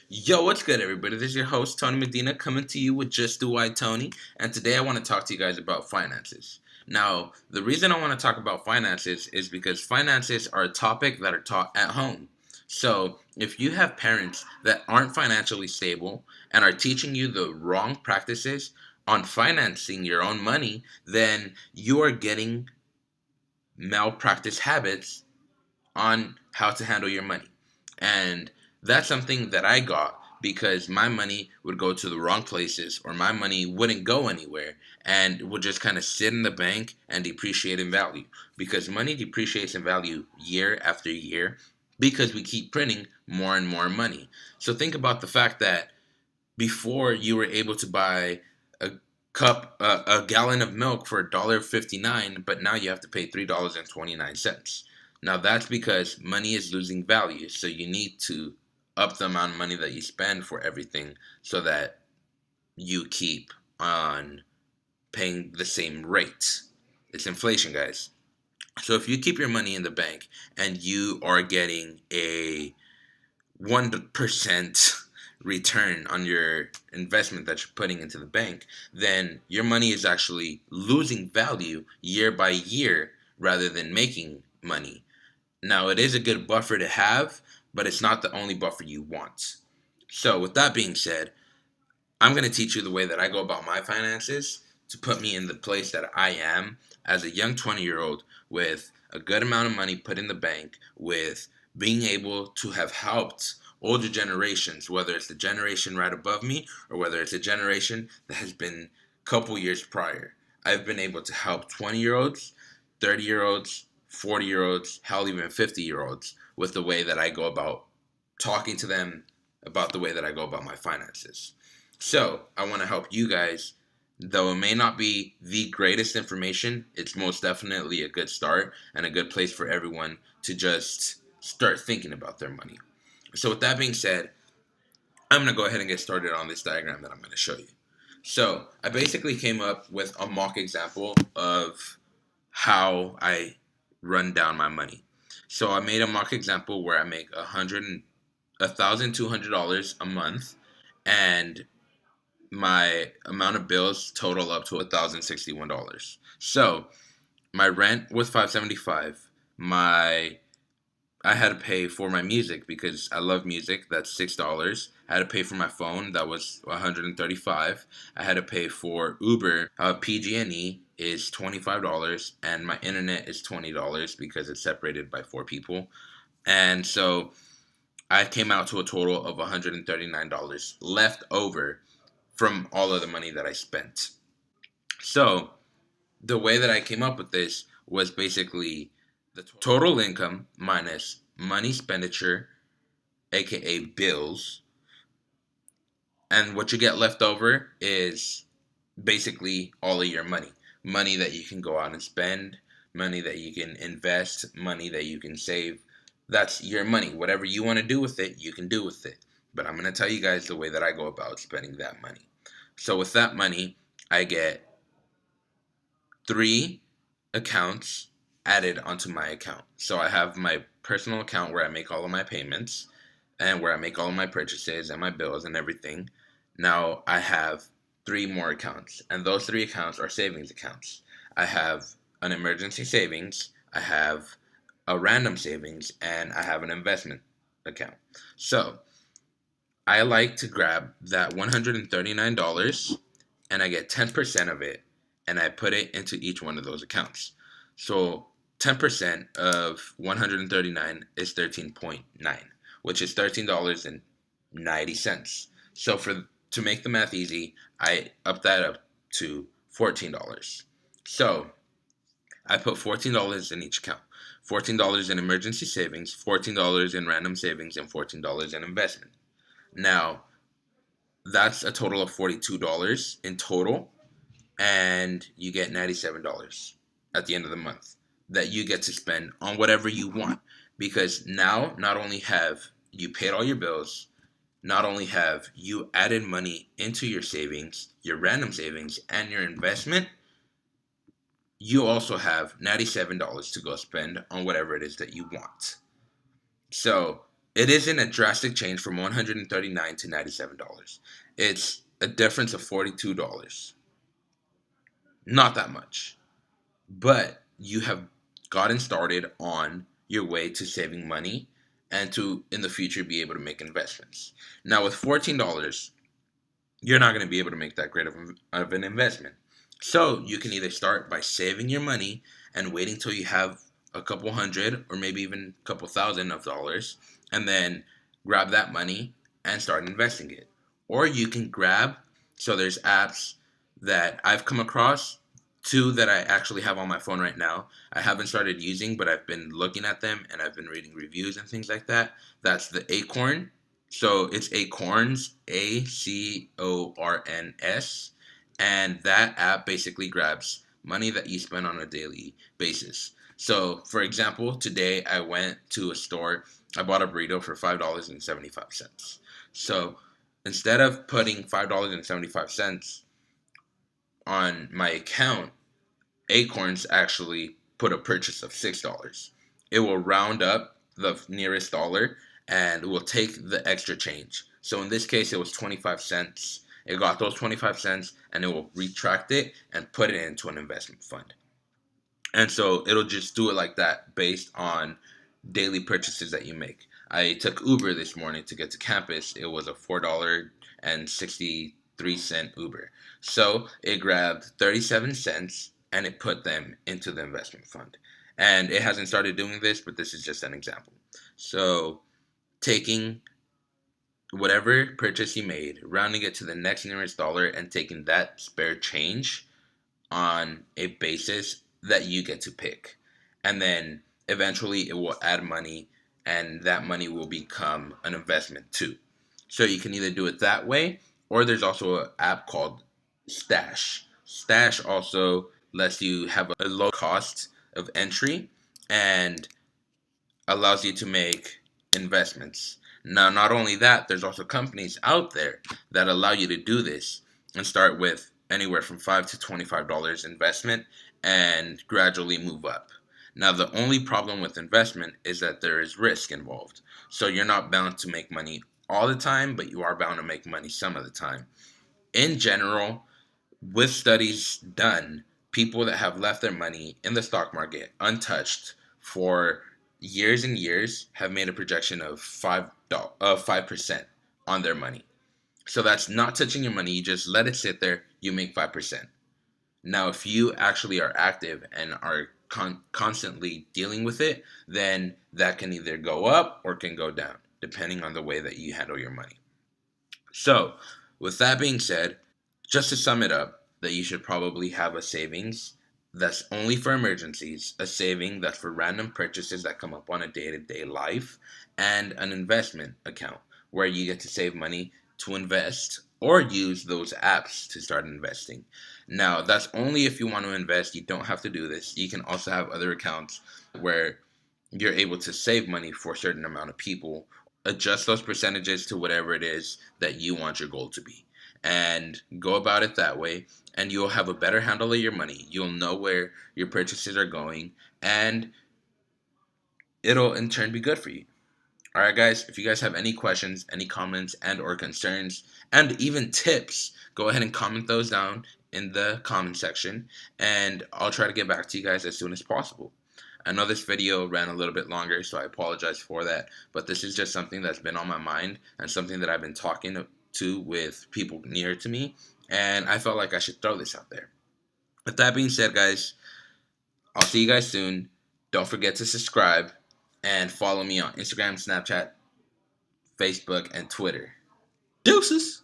Yo, what's good, everybody? This is your host, Tony Medina, coming to you with Just Do I, Tony. And today I want to talk to you guys about finances. Now, the reason I want to talk about finances is because finances are a topic that are taught at home. So, if you have parents that aren't financially stable and are teaching you the wrong practices on financing your own money, then you are getting malpractice habits on how to handle your money. And that's something that I got because my money would go to the wrong places or my money wouldn't go anywhere and would just kind of sit in the bank and depreciate in value because money depreciates in value year after year because we keep printing more and more money. So think about the fact that before you were able to buy a a gallon of milk for $1.59, but now you have to pay $3.29. Now that's because money is losing value, so you need to up the amount of money that you spend for everything so that you keep on paying the same rate. It's inflation, guys. So if you keep your money in the bank and you are getting a 1% return on your investment that you're putting into the bank, then your money is actually losing value year by year rather than making money. Now, it is a good buffer to have, but it's not the only buffer you want. So, with that being said, I'm going to teach you the way that I go about my finances to put me in the place that I am as a young 20-year-old with a good amount of money put in the bank, with being able to have helped older generations, whether it's the generation right above me or whether it's a generation that has been a couple years prior. I've been able to help 20-year-olds, 30-year-olds, 40-year-olds, hell, even 50-year-olds with the way that I go about talking to them about the way that I go about my finances. So, I want to help you guys. Though it may not be the greatest information, it's most definitely a good start and a good place for everyone to just start thinking about their money. So, with that being said, I'm going to go ahead and get started on this diagram that I'm going to show you. So, I basically came up with a mock example of how I run down my money. So, I made a mock example where I make $1,200 a month, and my amount of bills total up to $1,061. So my rent was $575. My I had to pay for my music because I love music. That's $6. I had to pay for my phone. That was $135. I had to pay for Uber. PG&E is $25, and my internet is $20 because it's separated by four people. And so I came out to a total of $139 left over from all of the money that I spent. So the way that I came up with this was basically the total income minus money expenditure, aka bills, and what you get left over is basically all of your money. Money that you can go out and spend, money that you can invest, money that you can save. That's your money. Whatever you want to do with it, you can do with it. But I'm going to tell you guys the way that I go about spending that money. So with that money, I get three accounts added onto my account. So I have my personal account where I make all of my payments and where I make all of my purchases and my bills and everything. Now I have three more accounts, and those three accounts are savings accounts. I have an emergency savings, I have a random savings, and I have an investment account. So I like to grab that $139 and I get 10% of it and I put it into each one of those accounts. So 10% of 139 is 13.9, which is $13.90. So to make the math easy, I up that up to $14. So I put $14 in each account. $14 in emergency savings, $14 in random savings, and $14 in investment. Now, that's a total of $42 in total, and you get $97 at the end of the month that you get to spend on whatever you want. Because now, not only have you paid all your bills, not only have you added money into your savings, your random savings, and your investment, you also have $97 to go spend on whatever it is that you want. So it isn't a drastic change from $139 to $97. It's a difference of $42. Not that much. But you have gotten started on your way to saving money and to in the future be able to make investments. Now with $14, you're not going to be able to make that great of an investment. So you can either start by saving your money and waiting till you have a couple hundred or maybe even a couple thousand of dollars and then grab that money and start investing it. Or you can grab, so there's apps that I've come across, two that I actually have on my phone right now. I haven't started using, but I've been looking at them and I've been reading reviews and things like that. That's the Acorn. So it's Acorns, Acorns, and that app basically grabs money that you spend on a daily basis. So, for example, today I went to a store. I bought a burrito for $5.75. So, instead of putting $5.75 on my account, Acorns actually put a purchase of $6. It will round up the nearest dollar and it will take the extra change. So in this case, it was 25 cents. It got those 25 cents and it will retract it and put it into an investment fund. And so it'll just do it like that based on daily purchases that you make. I took Uber this morning to get to campus. It was a $4.63 Uber. So it grabbed 37 cents and it put them into the investment fund. And it hasn't started doing this, but this is just an example. So taking whatever purchase you made, rounding it to the next nearest dollar, and taking that spare change on a basis that you get to pick. And then eventually it will add money and that money will become an investment too. So you can either do it that way or there's also an app called Stash. Stash also lets you have a low cost of entry and allows you to make investments. Now, not only that, there's also companies out there that allow you to do this and start with anywhere from $5 to $25 investment and gradually move up. Now, the only problem with investment is that there is risk involved. So you're not bound to make money all the time, but you are bound to make money some of the time. In general, with studies done, people that have left their money in the stock market untouched for years and years have made a projection of 5% on their money. So that's not touching your money. You just let it sit there. You make 5%. Now, if you actually are active and are constantly dealing with it, then that can either go up or can go down, depending on the way that you handle your money. So, with that being said, just to sum it up, that you should probably have a savings that's only for emergencies, a saving that's for random purchases that come up on a day-to-day life, and an investment account where you get to save money to invest or use those apps to start investing. Now, that's only if you want to invest. You don't have to do this. You can also have other accounts where you're able to save money for a certain amount of people, adjust those percentages to whatever it is that you want your goal to be, and go about it that way, and you'll have a better handle of your money. You'll know where your purchases are going, and it'll in turn be good for you. All right, guys, if you guys have any questions, any comments, and or concerns, and even tips, go ahead and comment those down in the comment section, and I'll try to get back to you guys as soon as possible. I know this video ran a little bit longer, so I apologize for that, but this is just something that's been on my mind and something that I've been talking to with people near to me, and I felt like I should throw this out there. With that being said, guys, I'll see you guys soon. Don't forget to subscribe and follow me on Instagram, Snapchat, Facebook, and Twitter. Deuces!